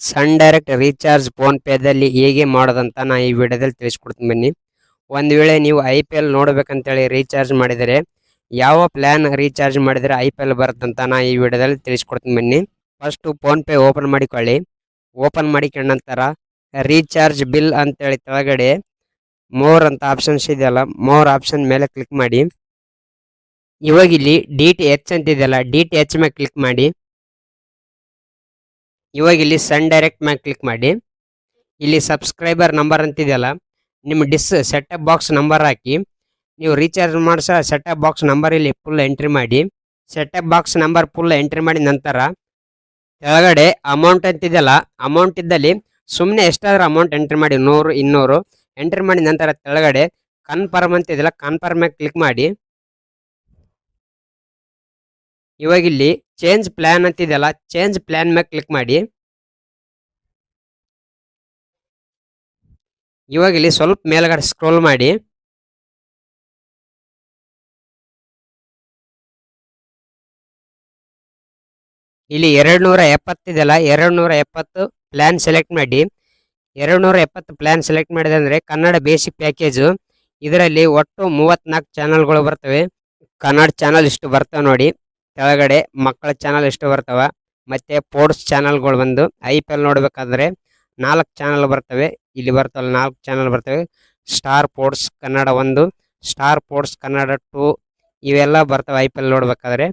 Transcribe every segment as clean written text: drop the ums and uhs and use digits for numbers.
ಸನ್ direct recharge phone ಪೇದಲ್ಲಿ ಹೇಗೆ ಮಾಡೋದಂತ ನಾ ಈ ವಿಡಿಯೋದಲ್ಲಿ ತಿಳಿಸ್ಕೊಡ್ತೀನಿ ಬನ್ನಿ. ಒಂದು ವೇಳೆ ನೀವು IPL ನೋಡ್ಬೇಕಂತೇಳಿ ರೀಚಾರ್ಜ್ ಮಾಡಿದರೆ ಯಾವ ಪ್ಲಾನ್ ರೀಚಾರ್ಜ್ ಮಾಡಿದರೆ IPL ಬರುತ್ತಂತ ನಾ ಈ ವಿಡಿಯೋದಲ್ಲಿ ತಿಳಿಸ್ಕೊಡ್ತೀನಿ ಬನ್ನಿ. ಫಸ್ಟ್ ಫೋನ್ ಪೇ ಓಪನ್ ಮಾಡಿಕೊಳ್ಳಿ. ಓಪನ್ ಮಾಡಿಕೊಂಡ ನಂತರ ರೀಚಾರ್ಜ್ ಬಿಲ್ ಅಂತೇಳಿ ಕೆಳಗಡೆ ಮೋರ್ ಅಂತ ಆಪ್ಷನ್ಸ್ ಇದೆಯಲ್ಲ, ಮೋರ್ ಆಪ್ಷನ್ ಮೇಲೆ ಕ್ಲಿಕ್ ಮಾಡಿ. ಇವಾಗ ಇಲ್ಲಿ DTH ಅಂತಿದೆಯಲ್ಲ, DTH ಮೇಲೆ ಕ್ಲಿಕ್ ಮಾಡಿ. ಇವಾಗ ಇಲ್ಲಿ ಸನ್ ಡೈರೆಕ್ಟ್ ಮ್ಯಾಗ ಕ್ಲಿಕ್ ಮಾಡಿ. ಇಲ್ಲಿ ಸಬ್ಸ್ಕ್ರೈಬರ್ ನಂಬರ್ ಅಂತಿದೆಯಲ್ಲ, ನಿಮ್ಮ ಸೆಟಪ್ ಬಾಕ್ಸ್ ನಂಬರ್ ಹಾಕಿ ನೀವು ರೀಚಾರ್ಜ್ ಮಾಡಿಸೋ ಸೆಟಪ್ ಬಾಕ್ಸ್ ನಂಬರ್ ಇಲ್ಲಿ ಫುಲ್ ಎಂಟ್ರಿ ಮಾಡಿ. Setup box number full entry ಮಾಡಿ ನಂತರ ಕೆಳಗಡೆ ಅಮೌಂಟ್ ಅಂತಿದೆಯಲ್ಲ, ಅಮೌಂಟ್ ಇದ್ದಲ್ಲಿ ಸುಮ್ಮನೆ ಎಷ್ಟಾದ್ರೂ ಅಮೌಂಟ್ ಎಂಟ್ರಿ ಮಾಡಿ, 100 200 ಎಂಟ್ರಿ ಮಾಡಿ ನಂತರ ಕೆಳಗಡೆ ಕನ್ಫರ್ಮ್ ಅಂತಿದೆಯಲ್ಲ, ಕನ್ಫರ್ಮ್ ಮ್ಯಾಗ ಕ್ಲಿಕ್ ಮಾಡಿ. ಇವಾಗ ಇಲ್ಲಿ ಚೇಂಜ್ ಪ್ಲಾನ್ ಅಂತಿದೆಯಲ್ಲ, ಚೇಂಜ್ ಪ್ಲಾನ್ ಮ್ಯಾಗ ಕ್ಲಿಕ್ ಮಾಡಿ. ಇವಾಗ ಇಲ್ಲಿ ಸ್ವಲ್ಪ ಮೇಲ್ಗಡೆ ಸ್ಕ್ರೋಲ್ ಮಾಡಿ. ಇಲ್ಲಿ 270 ಇದೆಯಲ್ಲ, 270 ಪ್ಲಾನ್ ಸೆಲೆಕ್ಟ್ ಮಾಡಿ. 270 ಪ್ಲಾನ್ ಸೆಲೆಕ್ಟ್ ಮಾಡಿದೆ ಅಂದ್ರೆ ಕನ್ನಡ ಬೇಸಿಕ್ ಪ್ಯಾಕೇಜು. ಇದರಲ್ಲಿ ಒಟ್ಟು 34 ಚಾನಲ್ಗಳು ಬರ್ತವೆ. ಕನ್ನಡ ಚಾನಲ್ ಇಷ್ಟು ಬರ್ತವೆ ನೋಡಿ. ಕೆಳಗಡೆ ಮಕ್ಕಳ ಚಾನಲ್ ಎಷ್ಟು ಬರ್ತಾವ, ಮತ್ತೆ ಸ್ಪೋರ್ಟ್ಸ್ ಚಾನಲ್ಗಳು ಬಂದು IPL ನೋಡ್ಬೇಕಾದ್ರೆ 4 ಚಾನಲ್ ಬರ್ತವೆ. ಇಲ್ಲಿ ಬರ್ತವಲ್ಲ 4 ಚಾನಲ್ ಬರ್ತವೆ. Star sports Kannada 1, star sports Kannada 2 ಇವೆಲ್ಲ ಬರ್ತವೆ IPL ನೋಡ್ಬೇಕಾದ್ರೆ.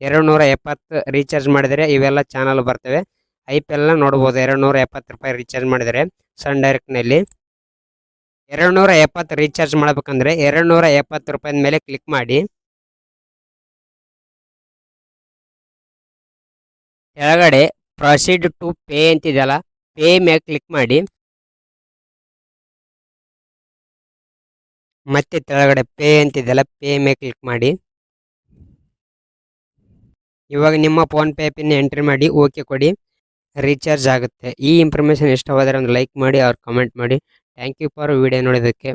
270 ರೀಚಾರ್ಜ್ ಮಾಡಿದರೆ ಇವೆಲ್ಲ ಚಾನಲ್ ಬರ್ತವೆ. IPL ನೋಡ್ಬೋದು 270 ರೂಪಾಯಿ ರೀಚಾರ್ಜ್ ಮಾಡಿದರೆ ಸನ್ ಡೈರೆಕ್ಟ್ ನಲ್ಲಿ. 270 ರೀಚಾರ್ಜ್ ಮಾಡ್ಬೇಕಂದ್ರೆ 270 ರೂಪಾಯಿ ಮೇಲೆ ಕ್ಲಿಕ್ ಮಾಡಿ. ಕೆಳಗಡೆ ಪ್ರೊಸೀಡ್ ಟು ಪೇ ಅಂತಿದೆಯಲ್ಲ, ಪೇ ಮೇಲೆ ಕ್ಲಿಕ್ ಮಾಡಿ. ಮತ್ತೆ ಕೆಳಗಡೆ ಪೇ ಅಂತಿದೆಯಲ್ಲ, ಪೇ ಮೇಲೆ ಕ್ಲಿಕ್ ಮಾಡಿ. ಇವಾಗ ನಿಮ್ಮ ಫೋನ್ ಪೇ ಪಿನ್ ಎಂಟ್ರಿ ಮಾಡಿ ಓಕೆ ಕೊಡಿ, ರೀಚಾರ್ಜ್ ಆಗುತ್ತೆ. ಈ ಇನ್ಫಾರ್ಮೇಷನ್ ಇಷ್ಟವಾದರೆ ಒಂದು ಲೈಕ್ ಮಾಡಿ, ಅವ್ರು ಕಮೆಂಟ್ ಮಾಡಿ. ಥ್ಯಾಂಕ್ ಯು ಫಾರ್ ವಿಡಿಯೋ ನೋಡೋದಕ್ಕೆ.